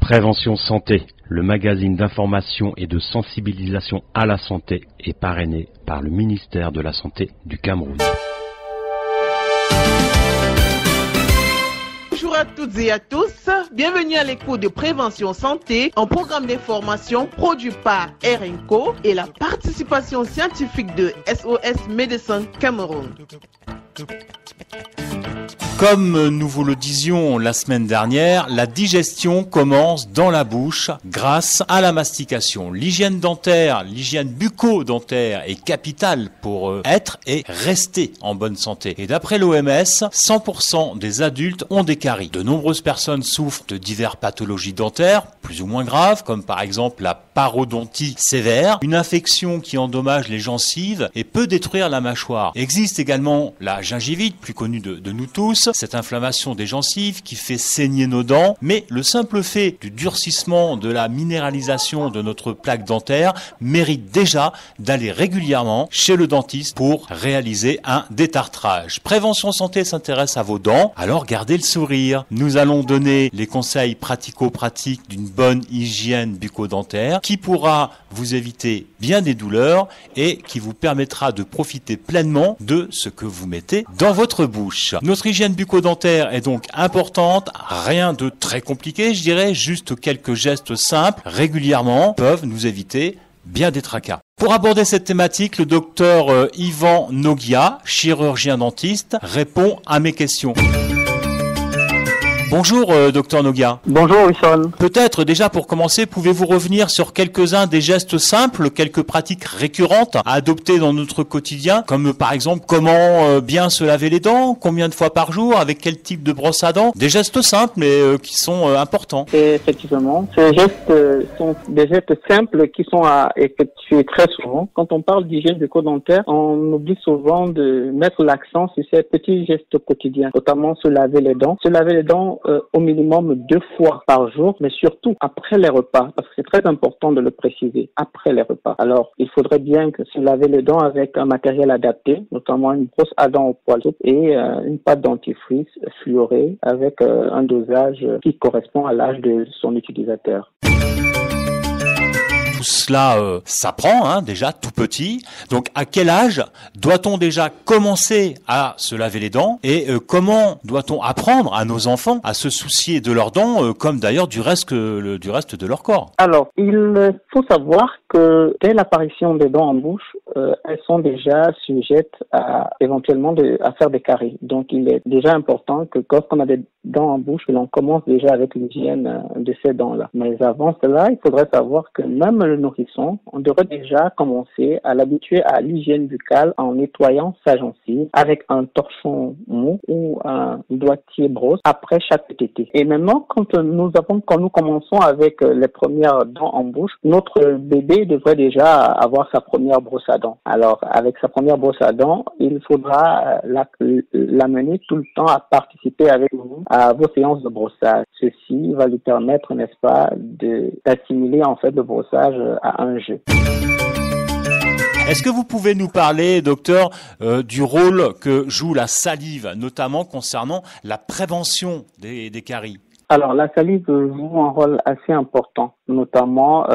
Prévention Santé, le magazine d'information et de sensibilisation à la santé est parrainé par le ministère de la Santé du Cameroun. Bonjour à toutes et à tous, bienvenue à l'écoute de Prévention Santé, un programme d'information produit par RNCO et la participation scientifique de SOS Médecins Cameroun. Comme nous vous le disions la semaine dernière, la digestion commence dans la bouche grâce à la mastication. L'hygiène dentaire, l'hygiène bucco-dentaire est capitale pour être et rester en bonne santé. Et d'après l'OMS, 100% des adultes ont des caries. De nombreuses personnes souffrent de diverses pathologies dentaires, plus ou moins graves, comme par exemple la parodontie sévère, une infection qui endommage les gencives et peut détruire la mâchoire. Existe également la gingivite, plus connue de nous tous, cette inflammation des gencives qui fait saigner nos dents, mais le simple fait du durcissement, de la minéralisation de notre plaque dentaire mérite déjà d'aller régulièrement chez le dentiste pour réaliser un détartrage. Prévention Santé s'intéresse à vos dents, alors gardez le sourire. Nous allons donner les conseils pratico-pratiques d'une bonne hygiène bucco-dentaire qui pourra vous éviter bien des douleurs et qui vous permettra de profiter pleinement de ce que vous mettez dans votre bouche. Notre hygiène bucco-dentaire est donc importante, rien de très compliqué, je dirais, juste quelques gestes simples, régulièrement, peuvent nous éviter bien des tracas. Pour aborder cette thématique, le docteur Yvan Noguia, chirurgien dentiste, répond à mes questions. Bonjour docteur Noguia. Bonjour Wilson. Peut-être déjà pour commencer, pouvez-vous revenir sur quelques-uns des gestes simples, quelques pratiques récurrentes à adopter dans notre quotidien, comme par exemple comment bien se laver les dents, combien de fois par jour, avec quel type de brosse à dents. Des gestes simples mais qui sont importants. Et effectivement, ces gestes sont des gestes simples qui sont à effectuer très souvent. Quand on parle d'hygiène bucco-dentaire, on oublie souvent de mettre l'accent sur ces petits gestes quotidiens, notamment se laver les dents. Se laver les dents au minimum 2 fois par jour, mais surtout après les repas, parce que c'est très important de le préciser, après les repas. Alors, il faudrait bien que se laver les dents avec un matériel adapté, notamment une brosse à dents au poil souple et une pâte dentifrice fluorée avec un dosage qui correspond à l'âge de son utilisateur. Tout cela s'apprend déjà tout petit. Donc à quel âge doit-on déjà commencer à se laver les dents et comment doit-on apprendre à nos enfants à se soucier de leurs dents comme d'ailleurs du reste de leur corps? Alors, il faut savoir que dès l'apparition des dents en bouche, elles sont déjà sujettes à éventuellement à faire des caries. Donc il est déjà important que quand on a des dents en bouche, l'on commence déjà avec l'hygiène de ces dents-là. Mais avant cela, il faudrait savoir que même le nourrisson, on devrait déjà commencer à l'habituer à l'hygiène buccale en nettoyant sa gencive avec un torchon mou ou un doigtier brosse après chaque tétée. Et maintenant, quand nous commençons avec les premières dents en bouche, notre bébé devrait déjà avoir sa première brosse à dents. Alors, avec sa première brosse à dents, il faudra l'amener tout le temps à participer avec vous à vos séances de brossage. Ceci va lui permettre, n'est-ce pas, d'assimiler en fait le brossage à un jeu. Est-ce que vous pouvez nous parler, docteur, du rôle que joue la salive, notamment concernant la prévention des caries? Alors, la salive joue un rôle assez important, notamment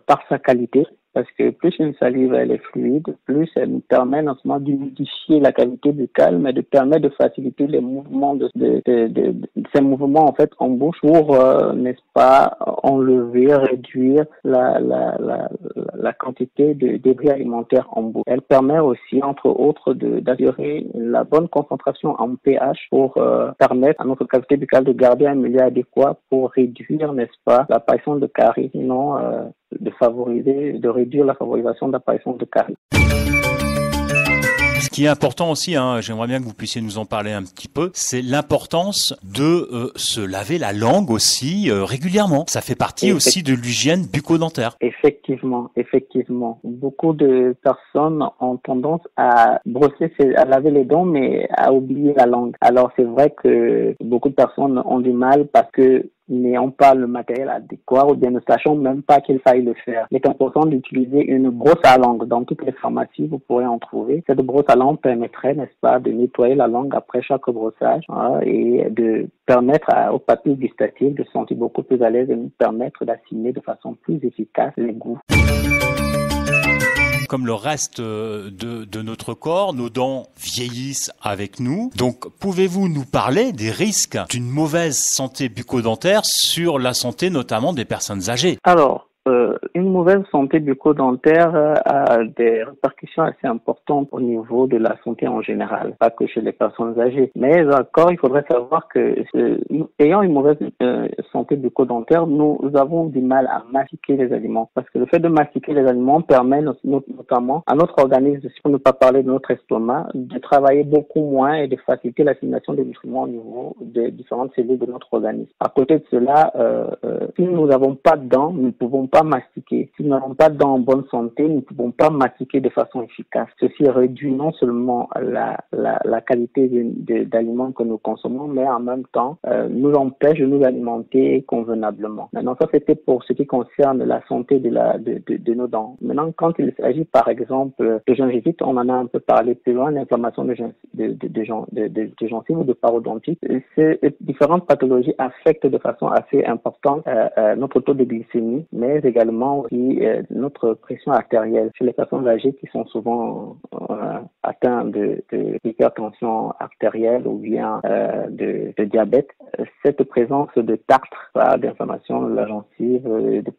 par sa qualité. Parce que plus une salive elle est fluide, plus elle nous permet non seulement d'humidifier la cavité buccale, mais de permettre de faciliter les mouvements de ces mouvements en fait en bouche pour n'est-ce pas enlever, réduire la quantité de débris alimentaires en bouche. Elle permet aussi entre autres d'assurer la bonne concentration en pH pour permettre à notre cavité buccale de garder un milieu adéquat pour réduire n'est-ce pas l'apparition de caries, sinon de réduire la favorisation d'apparition de caries. Ce qui est important aussi, j'aimerais bien que vous puissiez nous en parler un petit peu, c'est l'importance de se laver la langue aussi régulièrement. Ça fait partie aussi de l'hygiène bucco-dentaire. Effectivement. Beaucoup de personnes ont tendance à laver les dents, mais à oublier la langue. Alors c'est vrai que beaucoup de personnes ont du mal parce que n'ayant pas le matériel adéquat ou bien ne sachant même pas qu'il faille le faire. Il est important d'utiliser une brosse à langue. Dans toutes les pharmacies, vous pourrez en trouver. Cette brosse à langue permettrait, n'est-ce pas, de nettoyer la langue après chaque brossage et de permettre aux papilles gustatives de se sentir beaucoup plus à l'aise et nous permettre d'assimiler de façon plus efficace les goûts. Comme le reste de notre corps, nos dents vieillissent avec nous. Donc, pouvez-vous nous parler des risques d'une mauvaise santé bucco-dentaire sur la santé notamment des personnes âgées? Alors, une mauvaise santé bucco-dentaire a des répercussions assez importantes au niveau de la santé en général, pas que chez les personnes âgées. Mais encore, il faudrait savoir que ayant une mauvaise santé bucco-dentaire, nous avons du mal à mastiquer les aliments. Parce que le fait de mastiquer les aliments permet notamment à notre organisme, pour ne pas parler de notre estomac, de travailler beaucoup moins et de faciliter l'assimilation des nutriments au niveau des différentes cellules de notre organisme. À côté de cela, si nous n'avons pas de dents, nous ne pouvons pas mastiquer. Si nous n'avons pas de dents en bonne santé, nous ne pouvons pas mastiquer de façon efficace. Ceci réduit non seulement la qualité d'aliments que nous consommons, mais en même temps nous empêche de nous alimenter convenablement. Maintenant, ça c'était pour ce qui concerne la santé de nos dents. Maintenant, quand il s'agit par exemple de gingivite, on en a un peu parlé plus loin, l'inflammation de gencives ou de parodontite. Ces différentes pathologies affectent de façon assez importante notre taux de glycémie, mais également aussi notre pression artérielle chez les personnes âgées qui sont souvent atteintes d'hypertension artérielle ou bien de diabète. Cette présence de tartre, d'inflammation de la gencive, de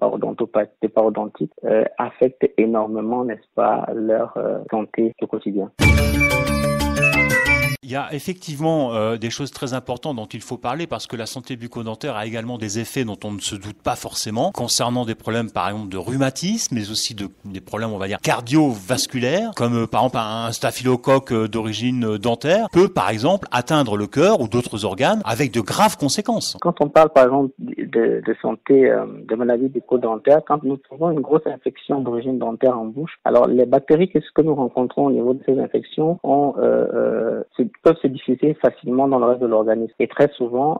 parodontite affecte énormément, n'est-ce pas, leur santé au quotidien. Il y a effectivement des choses très importantes dont il faut parler parce que la santé bucco-dentaire a également des effets dont on ne se doute pas forcément concernant des problèmes par exemple de rhumatisme mais aussi des problèmes on va dire cardiovasculaires comme par exemple un staphylocoque d'origine dentaire peut par exemple atteindre le cœur ou d'autres organes avec de graves conséquences. Quand on parle par exemple de santé de maladies bucco-dentaires, quand nous trouvons une grosse infection d'origine dentaire en bouche, alors les bactéries que nous rencontrons au niveau de ces infections peuvent se diffuser facilement dans le reste de l'organisme. Et très souvent,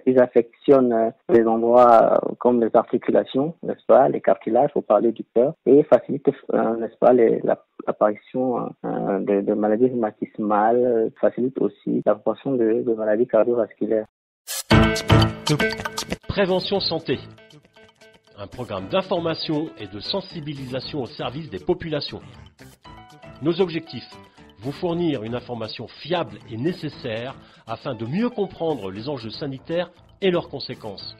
ils affectionnent les endroits comme les articulations, n'est-ce pas, les cartilages, pour parler du cœur, et facilitent, n'est-ce pas, l'apparition de maladies rhumatismales, facilite aussi l'apparition de maladies cardiovasculaires. Prévention santé. Un programme d'information et de sensibilisation au service des populations. Nos objectifs: vous fournir une information fiable et nécessaire afin de mieux comprendre les enjeux sanitaires et leurs conséquences.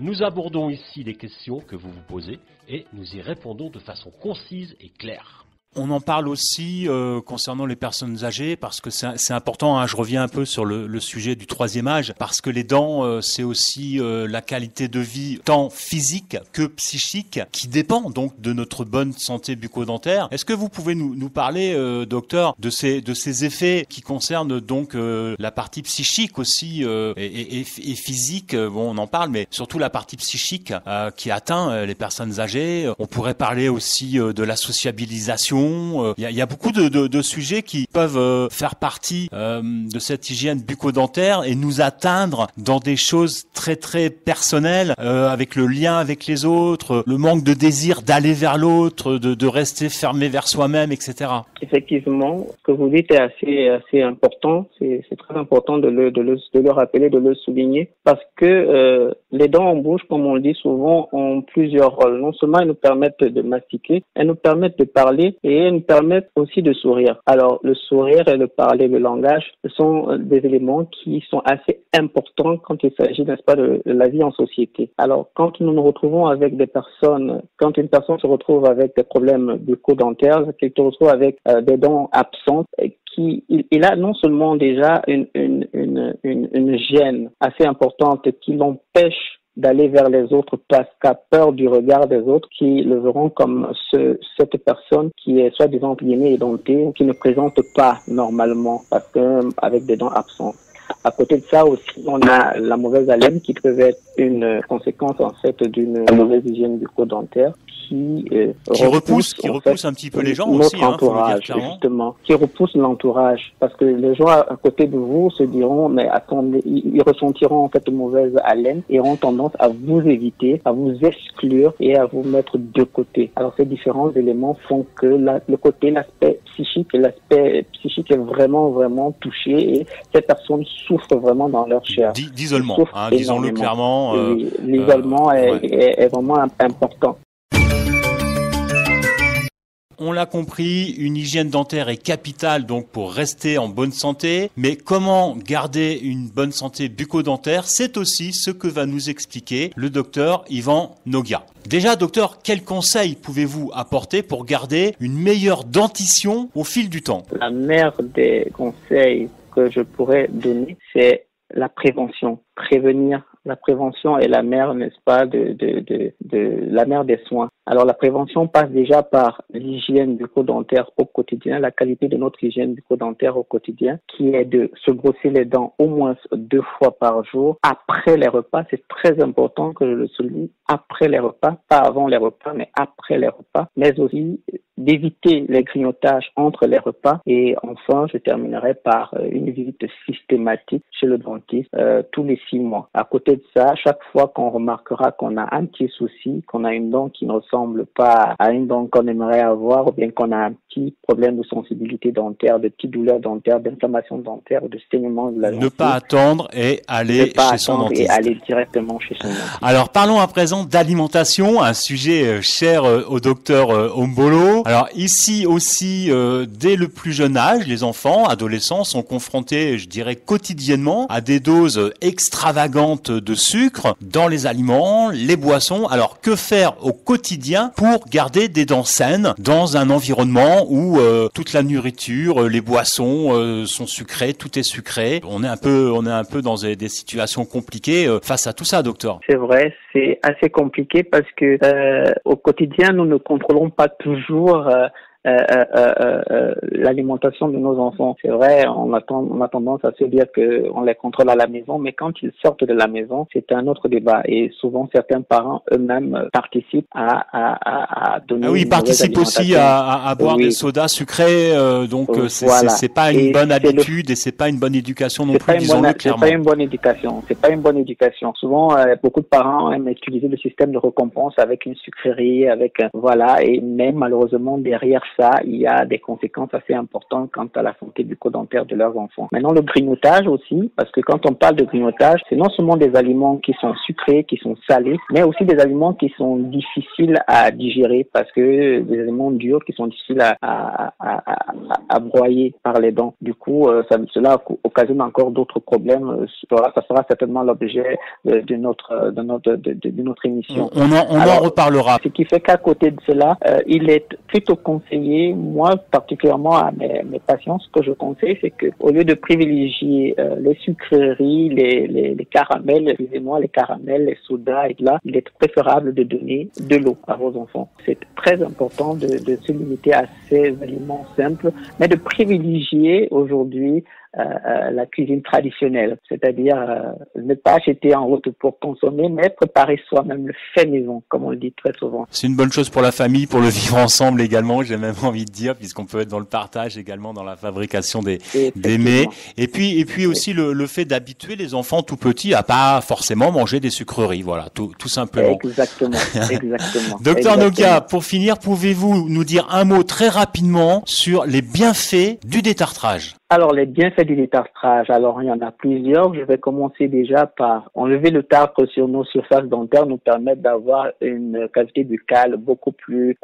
Nous abordons ici les questions que vous vous posez et nous y répondons de façon concise et claire. On en parle aussi concernant les personnes âgées parce que c'est important, hein, je reviens un peu sur le sujet du troisième âge, parce que les dents, c'est aussi la qualité de vie tant physique que psychique qui dépend donc de notre bonne santé bucco-dentaire. Est-ce que vous pouvez nous parler, docteur, de ces effets qui concernent donc la partie psychique aussi et physique, bon on en parle, mais surtout la partie psychique qui atteint les personnes âgées. On pourrait parler aussi de la sociabilisation. Il y a beaucoup de sujets qui peuvent faire partie de cette hygiène bucco-dentaire et nous atteindre dans des choses très très personnelles, avec le lien avec les autres, le manque de désir d'aller vers l'autre, de rester fermé vers soi-même, etc. Effectivement, ce que vous dites est assez important. C'est très important de le rappeler, de le souligner, parce que les dents en bouche, comme on le dit souvent, ont plusieurs rôles. Non seulement elles nous permettent de mastiquer, elles nous permettent de parler et elles nous permettent aussi de sourire. Alors, le sourire et le parler, le langage, ce sont des éléments qui sont assez importants quand il s'agit, n'est-ce pas, de la vie en société. Alors, quand nous nous retrouvons avec des personnes, quand une personne se retrouve avec des problèmes bucco-dentaires, qu'elle se retrouve avec des dents absentes, il a non seulement déjà une gêne assez importante qui l'empêche d'aller vers les autres parce qu'a peur du regard des autres qui le verront comme cette personne qui est soi-disant édentée ou qui ne présente pas normalement parce que avec des dents absentes. À côté de ça aussi, on a la mauvaise haleine qui peut être une conséquence en fait d'une mauvaise hygiène bucco-dentaire qui repousse un petit peu les gens aussi, notre entourage, justement, qui repousse l'entourage, parce que les gens à côté de vous se diront, mais attendez, ils ressentiront en fait une mauvaise haleine et auront tendance à vous éviter, à vous exclure et à vous mettre de côté. Alors ces différents éléments font que l'aspect psychique est vraiment touché et ces personnes souffrent vraiment dans leur chair. D'isolement, disons-le clairement. L'isolement est vraiment important. On l'a compris, une hygiène dentaire est capitale donc pour rester en bonne santé. Mais comment garder une bonne santé bucco-dentaire, c'est aussi ce que va nous expliquer le docteur Yvan Noguia. Déjà, docteur, quels conseils pouvez-vous apporter pour garder une meilleure dentition au fil du temps? La meilleure des conseils que je pourrais donner, c'est la prévention. Prévenir. La prévention est la mère, n'est-ce pas, de la mère des soins. Alors la prévention passe déjà par l'hygiène bucco-dentaire au quotidien, la qualité de notre hygiène bucco-dentaire au quotidien, qui est de se brosser les dents au moins 2 fois par jour après les repas. C'est très important que je le souligne, après les repas, pas avant les repas, mais après les repas, mais aussi d'éviter les grignotages entre les repas. Et enfin, je terminerai par une visite systématique chez le dentiste tous les 6 mois. À côté de ça, chaque fois qu'on remarquera qu'on a un petit souci, qu'on a une dent qui ne ressemble pas à une dent qu'on aimerait avoir, ou bien qu'on a un petit problème de sensibilité dentaire, de petites douleurs dentaires, d'inflammation dentaire, de saignement de la gencive. Ne pas attendre et aller chez son dentiste. Et aller directement chez son dentiste. Alors parlons à présent d'alimentation, un sujet cher au docteur Ombolo. Alors ici aussi, dès le plus jeune âge, les enfants, adolescents sont confrontés, je dirais quotidiennement, à des doses extravagantes de sucre dans les aliments, les boissons. Alors que faire au quotidien pour garder des dents saines dans un environnement où toute la nourriture, les boissons sont sucrées, tout est sucré. On est un peu dans des situations compliquées face à tout ça, docteur. C'est vrai, c'est assez compliqué parce que au quotidien, nous ne contrôlons pas toujours l'alimentation de nos enfants. C'est vrai, on a tendance à se dire que on les contrôle à la maison, mais quand ils sortent de la maison, c'est un autre débat. Et souvent, certains parents eux-mêmes participent à donner. Ah oui, ils participent aussi à boire des sodas sucrés. Donc voilà. C'est pas une bonne habitude et c'est pas une bonne éducation non plus. Disons-le clairement. C'est pas une bonne éducation. C'est pas une bonne éducation. Souvent, beaucoup de parents aiment utiliser le système de récompense avec une sucrerie, voilà, et même malheureusement derrière ça, il y a des conséquences assez importantes quant à la santé bucco-dentaire de leurs enfants. Maintenant, le grignotage aussi, parce que quand on parle de grignotage, c'est non seulement des aliments qui sont sucrés, qui sont salés, mais aussi des aliments qui sont difficiles à digérer parce que des aliments durs qui sont difficiles à broyer par les dents. Du coup, cela occasionne encore d'autres problèmes. Ça sera certainement l'objet de notre émission. On en reparlera. Ce qui fait qu'à côté de cela, il est plutôt conseillé, moi particulièrement à mes patients, ce que je conseille, c'est que au lieu de privilégier les sucreries, les caramels, les sodas et là, il est préférable de donner de l'eau à vos enfants. C'est très important de se limiter à ces aliments simples, mais de privilégier aujourd'hui la cuisine traditionnelle, c'est-à-dire ne pas acheter en route pour consommer, mais préparer soi-même, le fait maison, comme on le dit très souvent. C'est une bonne chose pour la famille, pour le vivre ensemble également, j'ai même envie de dire, puisqu'on peut être dans le partage également, dans la fabrication des mets. Et puis aussi le fait d'habituer les enfants tout petits à pas forcément manger des sucreries, voilà, tout simplement. Exactement. Docteur Noguia, pour finir, pouvez-vous nous dire un mot très rapidement sur les bienfaits du détartrage? Alors, les bienfaits du détartrage, alors il y en a plusieurs. Je vais commencer déjà par enlever le tartre sur nos surfaces dentaires, nous permet d'avoir une cavité buccale beaucoup plus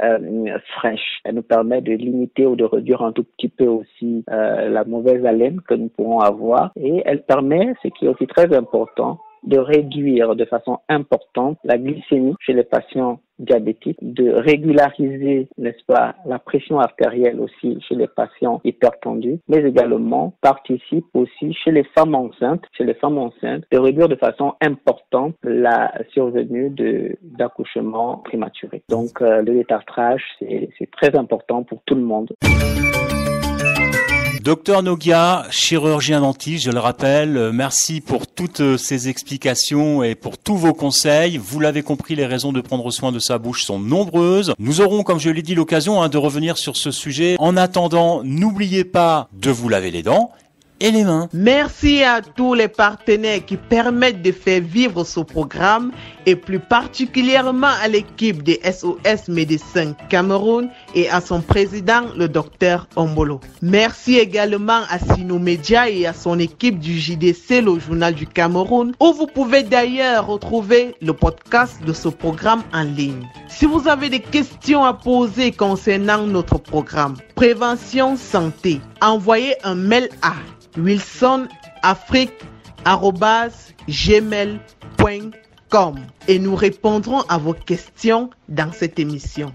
fraîche. Elle nous permet de limiter ou de réduire un tout petit peu aussi la mauvaise haleine que nous pourrons avoir. Et elle permet, ce qui est aussi très important, de réduire de façon importante la glycémie chez les patients diabétiques, de régulariser, n'est-ce pas, la pression artérielle aussi chez les patients hypertendus, mais également participe aussi chez les femmes enceintes, de réduire de façon importante la survenue d'accouchements prématurés. Donc, le détartrage, c'est très important pour tout le monde. Docteur Noguia, chirurgien dentiste, je le rappelle, merci pour toutes ces explications et pour tous vos conseils. Vous l'avez compris, les raisons de prendre soin de sa bouche sont nombreuses. Nous aurons, comme je l'ai dit, l'occasion de revenir sur ce sujet. En attendant, n'oubliez pas de vous laver les dents et les mains. Merci à tous les partenaires qui permettent de faire vivre ce programme et plus particulièrement à l'équipe de SOS Médecins Cameroun et à son président, le docteur Ombolo. Merci également à Sino Media et à son équipe du JDC, le journal du Cameroun, où vous pouvez d'ailleurs retrouver le podcast de ce programme en ligne. Si vous avez des questions à poser concernant notre programme Prévention Santé, envoyez un mail à wilsonafrique@gmail.com et nous répondrons à vos questions dans cette émission.